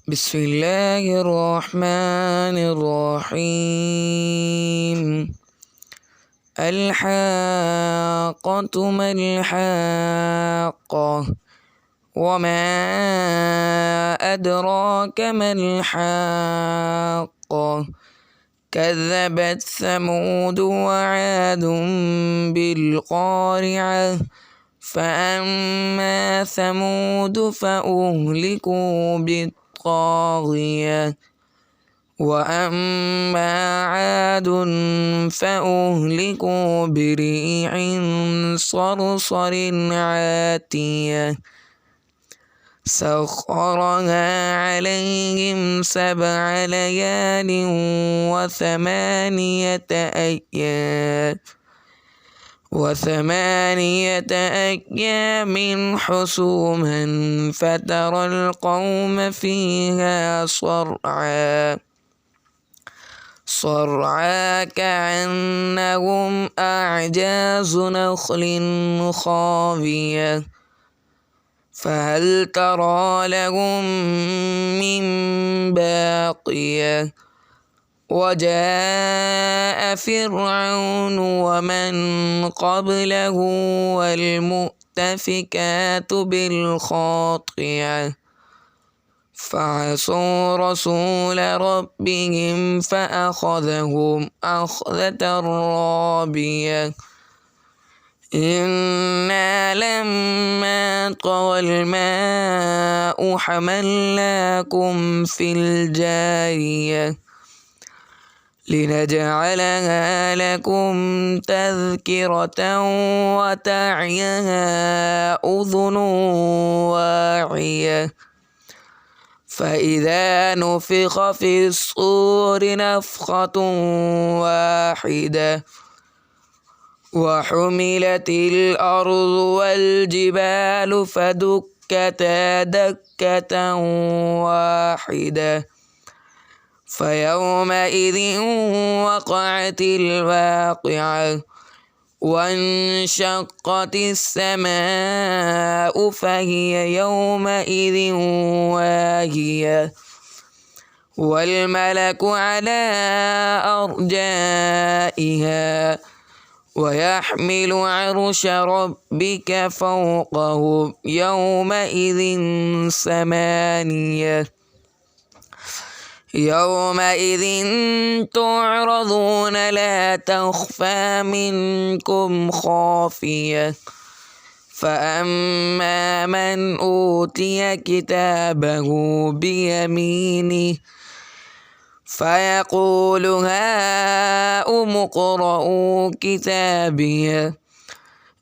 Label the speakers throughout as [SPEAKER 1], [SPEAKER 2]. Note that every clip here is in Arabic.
[SPEAKER 1] بسم الله الرحمن الرحيم. الحاقة ما الحاقة وما أدراك ما الحاقة كذبت ثمود وعاد بالقارعة فأما ثمود فأهلكوا بالطاغية وأما عاد فأهلكوا بريح صرصر عاتية سخرها عليهم 7 ليال وثمانية أيام حسوما فترى القوم فيها صرعى كأنهم أعجاز نخل خاوية فهل ترى لهم من باقية وجاء فرعون ومن قبله والمؤتفكات بالخاطئة فعصوا رسول ربهم فأخذهم أخذة رابية إنا لما طغى الماء حملناكم في الجارية لنجعلها لكم تذكرة وتعيها أذن واعية فإذا نفخ في الصور نفخة واحدة وحملت الأرض والجبال فدكتا دكة واحدة فيومئذ وقعت الواقعة وانشقت السماء فهي يومئذ واهية والملك على أرجائها ويحمل عرش ربك فوقهم يومئذ 8 يومئذ تعرضون لا تخفى منكم خافية فأما من أوتي كتابه بيمينه فيقول هاؤم اقرءوا كتابيه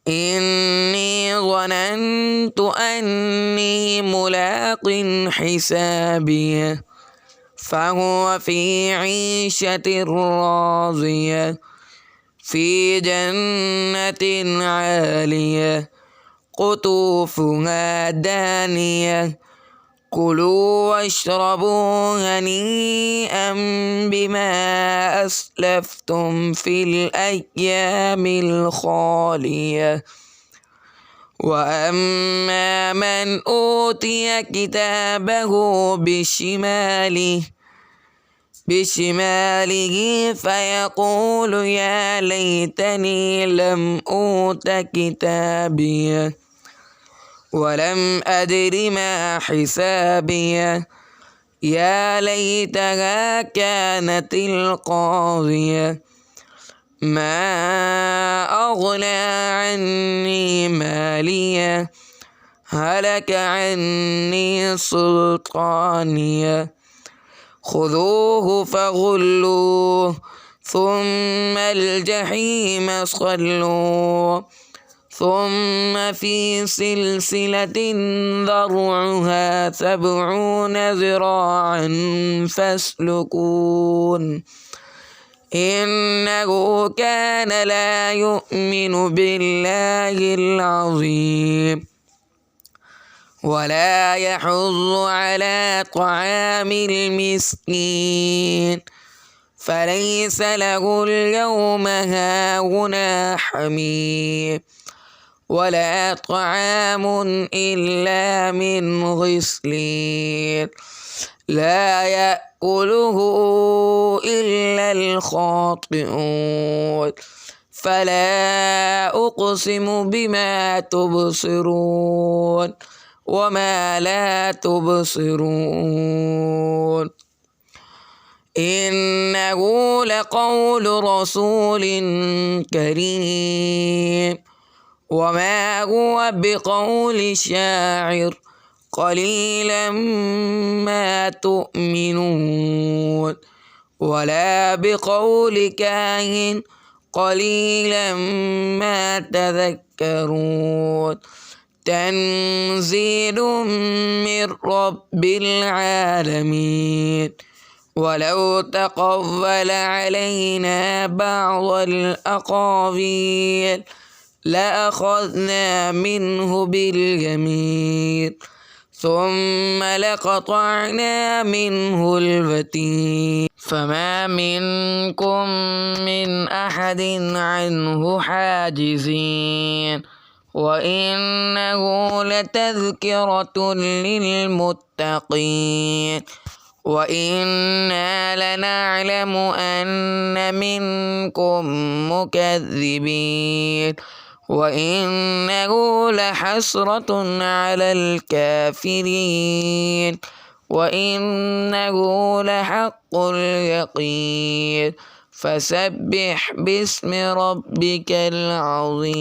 [SPEAKER 1] إني ظننت أني ملاق حسابيه فهو في عيشة راضية في جنة عالية قطوفها دانية كلوا واشربوا هنيئا بما أسلفتم في الأيام الخالية وأما من أوتي كتابه بشماله فيقول يا ليتني لم أوت كتابيه ولم أدر ما حسابيه يا ليتها كانت القاضية ما أغنى عني ماليه هلك عني سلطانيه خذوه فغلوه ثم الجحيم صلوه ثم في سلسلة ذرعها 70 ذراعا فاسلكون إنه كان لا يؤمن بالله العظيم ولا يحض على طعام المسكين فليس له اليوم هاهنا حميم ولا طعام إلا من غسلين لا يأكله إلا الخاطئون فلا أقسم بما تبصرون وما لا تبصرون إنه لقول رسول كريم وما هو بقول شاعر قليلا ما تؤمنون ولا بقول كاهن قليلا ما تذكرون تنزيل من رب العالمين ولو تقول علينا بعض الأقاويل لأخذنا منه باليمين ثم لقطعنا منه الوتين فما منكم من أحد عنه حاجزين وإنه لتذكرة للمتقين وإنا لنعلم أن منكم مكذبين وإنه لحسرة على الكافرين وإنه لحق اليقين فسبح باسم ربك العظيم.